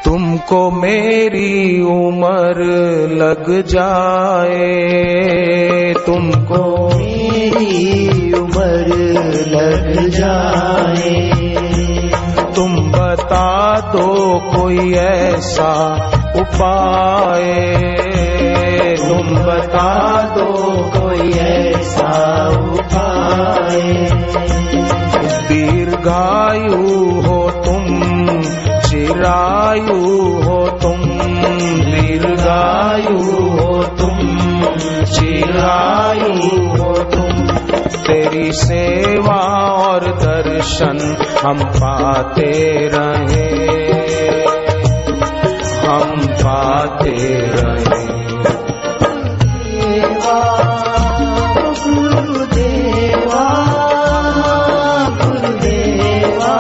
तुमको मेरी उम्र लग जाए, तुमको मेरी उम्र लग जाए, तुम बता दो कोई ऐसा उपाय, तुम बता दो कोई ऐसा उपाय। दीर्घायु हो तुम, चिरायु हो तुम, दीर्घायु हो तुम, चिरायु हो तुम। तेरी सेवा और दर्शन हम पाते रहे, हम पाते रहे। गुरुदेवा, गुरुदेवा,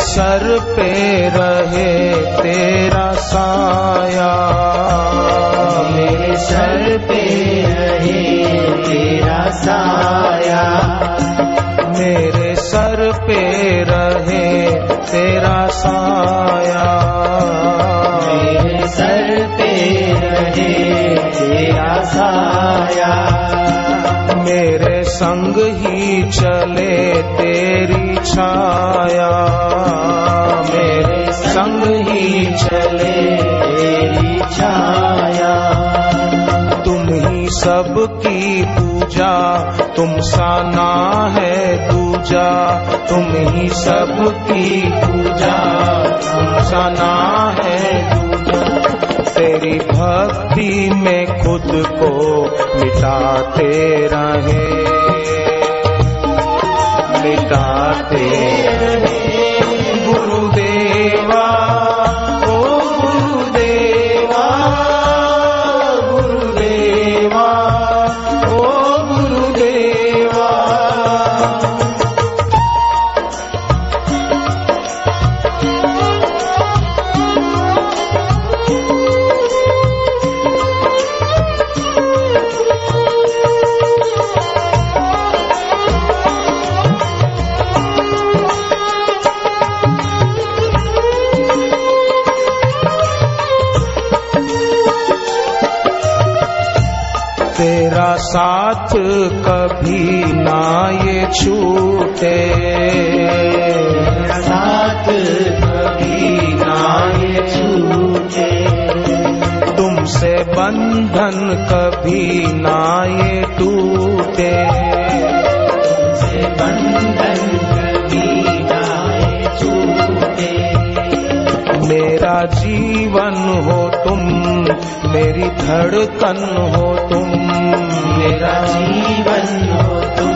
सर पे रहे तेरा साया, मेरे सर पे रहे तेरा साया, मेरे सर पे रहे तेरा साया, मेरे सर पे रहे तेरा साया। मेरे संग ही चले तेरी छाया, मेरे संग ही चले तेरी छाया। तुम ही सबकी पूजा, तुम सा ना है दूजा, तुम ही सबकी पूजा, तुम सा ना है दूजा। तेरी भक्ति में खुद को मिटाते रहे, मिटाते रहे। गुरुदेवा, ओ गुरुदेवा, गुरुदेवा, ओ गुरुदेवा। तेरा साथ कभी ना ये छूटे, तेरा साथ कभी ना ये छूटे, तुमसे बंधन कभी ना ये टूटे, तुमसे बंधन कभी ना ये छूटे। मेरा जीवन हो तुम, मेरी धड़कन हो तुम, मेरा जीवन हो तुम,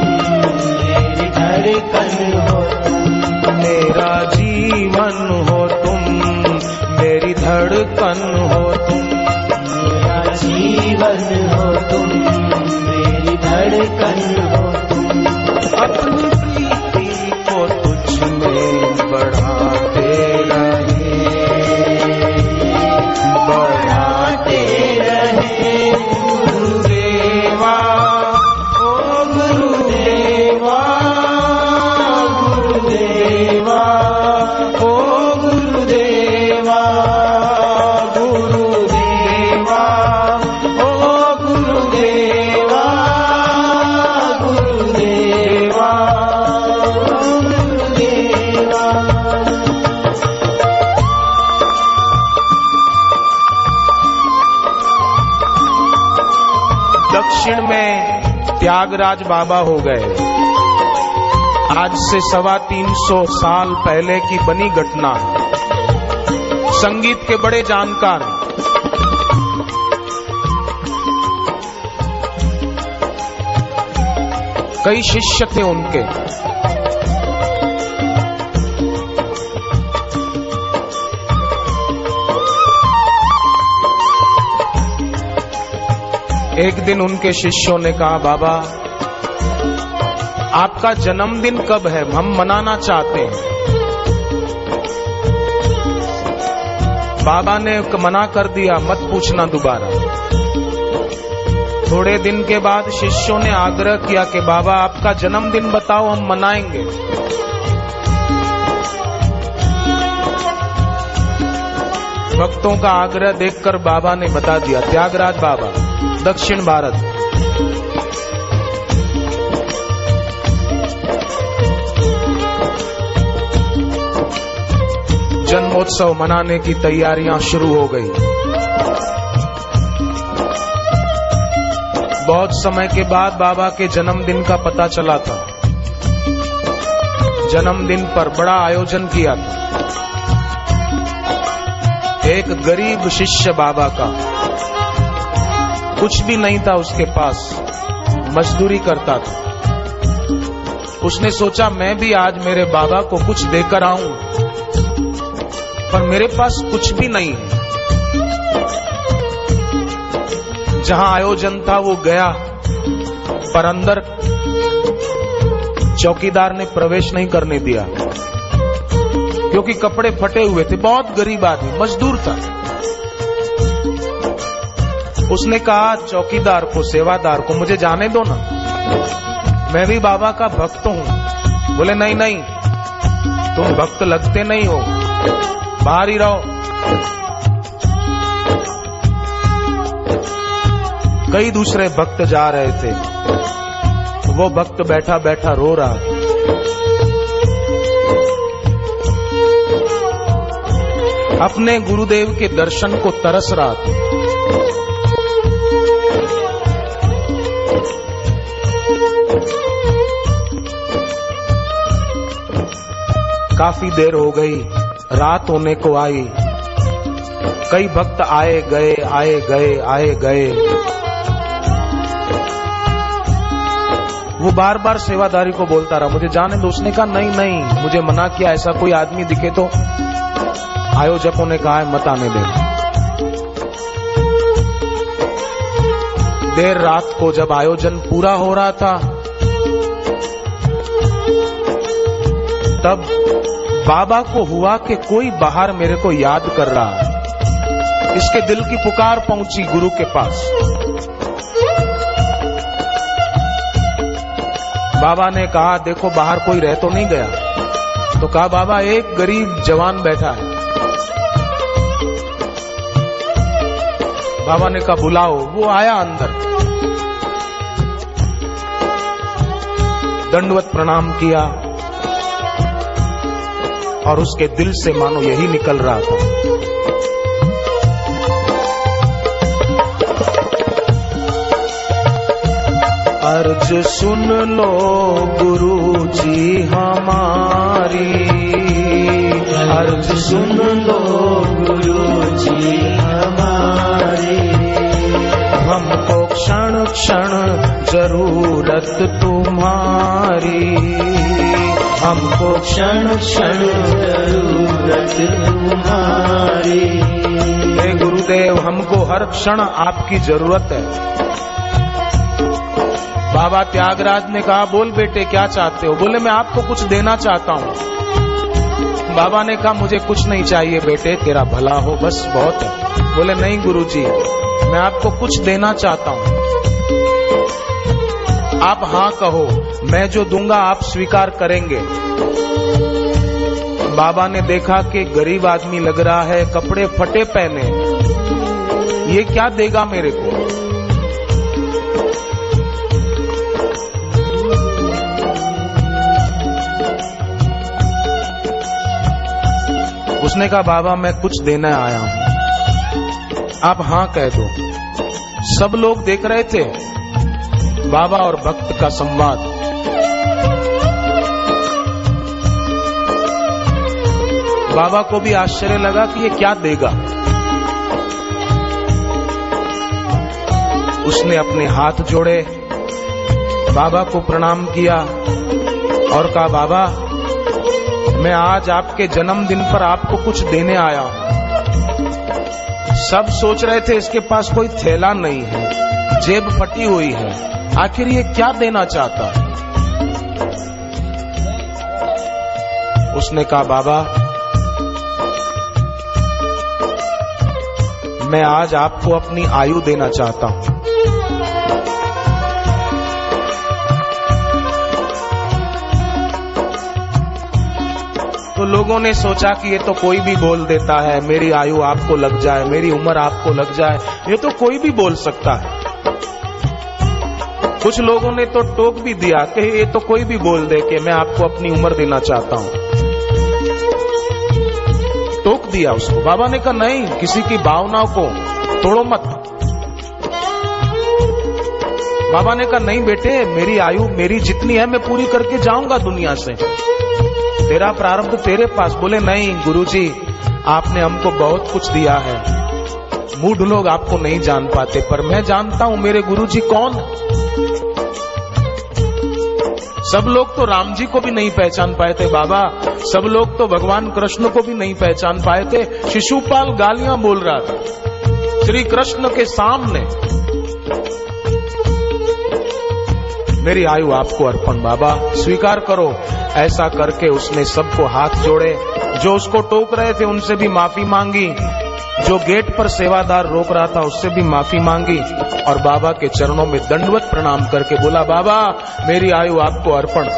मेरी धड़कन हो तुम, मेरा जीवन हो तुम, मेरी धड़कन हो तुम, मेरा जीवन हो तुम, मेरी धड़कन हो तुम। अपनी प्रीति को तुझ में बढ़ाते रहे, बढ़ाते रहे। गुरुदेवा, ओ गुरुदेवा, गुरुदेवा, ओ गुरुदेवा, गुरुदेवा, ओ गुरुदेवा, गुरुदेवा, ओ गुरुदेवा। दक्षिण में त्यागराज बाबा हो गए। आज से 325 साल पहले की बनी घटना। संगीत के बड़े जानकार, कई शिष्य थे उनके। एक दिन उनके शिष्यों ने कहा, बाबा आपका जन्मदिन कब है, हम मनाना चाहते हैं। बाबा ने मना कर दिया, मत पूछना दोबारा। थोड़े दिन के बाद शिष्यों ने आग्रह किया कि बाबा आपका जन्मदिन बताओ, हम मनाएंगे। भक्तों का आग्रह देखकर बाबा ने बता दिया, त्यागराज बाबा, दक्षिण भारत। जन्मोत्सव मनाने की तैयारियां शुरू हो गई। बहुत समय के बाद बाबा के जन्मदिन का पता चला था। जन्मदिन पर बड़ा आयोजन किया था। एक गरीब शिष्य बाबा का, कुछ भी नहीं था उसके पास, मजदूरी करता था। उसने सोचा मैं भी आज मेरे बाबा को कुछ देकर आऊं, पर मेरे पास कुछ भी नहीं है। जहां आयोजन था वो गया, पर अंदर चौकीदार ने प्रवेश नहीं करने दिया, क्योंकि कपड़े फटे हुए थे। बहुत गरीब आदमी, मजदूर था। उसने कहा चौकीदार को, सेवादार को, मुझे जाने दो ना, मैं भी बाबा का भक्त हूं। बोले नहीं नहीं, तुम भक्त लगते नहीं हो, बाहर ही रहो। कई दूसरे भक्त जा रहे थे, वो भक्त बैठा बैठा रो रहा था। अपने गुरुदेव के दर्शन को तरस रहा था। काफी देर हो गई, रात होने को आई। कई भक्त आए गए, आए गए, आए गए। वो बार बार सेवादारी को बोलता रहा, मुझे जाने दो। उसने कहा नहीं नहीं, मुझे मना किया, ऐसा कोई आदमी दिखे तो। आयोजकों ने कहा है मत आने दे। देर रात को जब आयोजन पूरा हो रहा था, तब बाबा को हुआ कि कोई बाहर मेरे को याद कर रहा है। इसके दिल की पुकार पहुंची गुरु के पास। बाबा ने कहा देखो बाहर कोई रह तो नहीं गया। तो कहा बाबा एक गरीब जवान बैठा है। बाबा ने कहा बुलाओ। वो आया अंदर, दंडवत प्रणाम किया और उसके दिल से मानो यही निकल रहा था, अर्ज सुन लो गुरु जी हमारी, अर्ज सुन लो गुरु जी हमारी, हमको क्षण क्षण जरूरत तुम्हारी, हमको क्षण क्षण जरूरत तुम्हारी। हे गुरुदेव हमको हर क्षण आपकी जरूरत है। बाबा त्यागराज ने कहा बोल बेटे क्या चाहते हो? बोले मैं आपको कुछ देना चाहता हूँ। बाबा ने कहा मुझे कुछ नहीं चाहिए बेटे, तेरा भला हो बस बहुत है। बोले नहीं गुरुजी, मैं आपको कुछ देना चाहता हूँ, आप हाँ कहो, मैं जो दूंगा आप स्वीकार करेंगे। बाबा ने देखा कि गरीब आदमी लग रहा है, कपड़े फटे पहने, ये क्या देगा मेरे को? उसने कहा बाबा मैं कुछ देने आया हूं, आप हाँ कह दो। सब लोग देख रहे थे बाबा और भक्त का संवाद। बाबा को भी आश्चर्य लगा कि ये क्या देगा। उसने अपने हाथ जोड़े, बाबा को प्रणाम किया और कहा बाबा मैं आज आपके जन्मदिन पर आपको कुछ देने आया हूं। सब सोच रहे थे इसके पास कोई थैला नहीं है, जेब फटी हुई है, आखिर ये क्या देना चाहता है? उसने कहा, बाबा मैं आज आपको अपनी आयु देना चाहता हूं। तो लोगों ने सोचा कि ये तो कोई भी बोल देता है, मेरी आयु आपको लग जाए, मेरी उम्र आपको लग जाए, ये तो कोई भी बोल सकता है। कुछ लोगों ने तो टोक भी दिया कि ये तो कोई भी बोल दे कि मैं आपको अपनी उम्र देना चाहता हूं। टोक दिया उसको। बाबा ने कहा, नहीं, किसी की भावनाओं को तोड़ो मत। बाबा ने कहा, नहीं बेटे, मेरी आयु मेरी जितनी है मैं पूरी करके जाऊंगा दुनिया से, तेरा प्रारब्ध तेरे पास। बोले, नहीं गुरुजी, आपने हमको बहुत कुछ दिया है, मूढ़ लोग आपको नहीं जान पाते, पर मैं जानता हूं मेरे गुरुजी कौन। सब लोग तो राम जी को भी नहीं पहचान पाए थे बाबा, सब लोग तो भगवान कृष्ण को भी नहीं पहचान पाए थे। शिशुपाल गालियां बोल रहा था श्री कृष्ण के सामने। मेरी आयु आपको अर्पण बाबा, स्वीकार करो। ऐसा करके उसने सबको हाथ जोड़े, जो उसको टोक रहे थे उनसे भी माफी मांगी, जो गेट पर सेवादार रोक रहा था उससे भी माफी मांगी, और बाबा के चरणों में दंडवत प्रणाम करके बोला, बाबा मेरी आयु आपको अर्पण।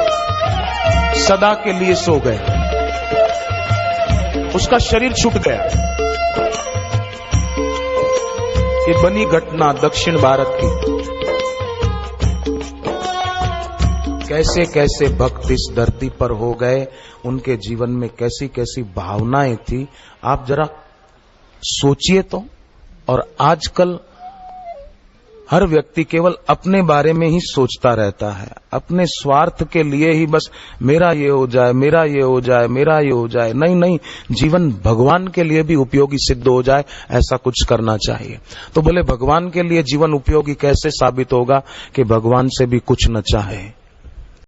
सदा के लिए सो गए, उसका शरीर छूट गया। ये बनी घटना दक्षिण भारत की। कैसे कैसे भक्त इस धरती पर हो गए, उनके जीवन में कैसी कैसी भावनाएं थी, आप जरा सोचिए तो। और आजकल हर व्यक्ति केवल अपने बारे में ही सोचता रहता है, अपने स्वार्थ के लिए ही, बस मेरा ये हो जाए, मेरा ये हो जाए, मेरा ये हो जाए। नहीं नहीं, जीवन भगवान के लिए भी उपयोगी सिद्ध हो जाए, ऐसा कुछ करना चाहिए। तो बोले, भगवान के लिए जीवन उपयोगी कैसे साबित होगा कि भगवान से भी कुछ न चाहे।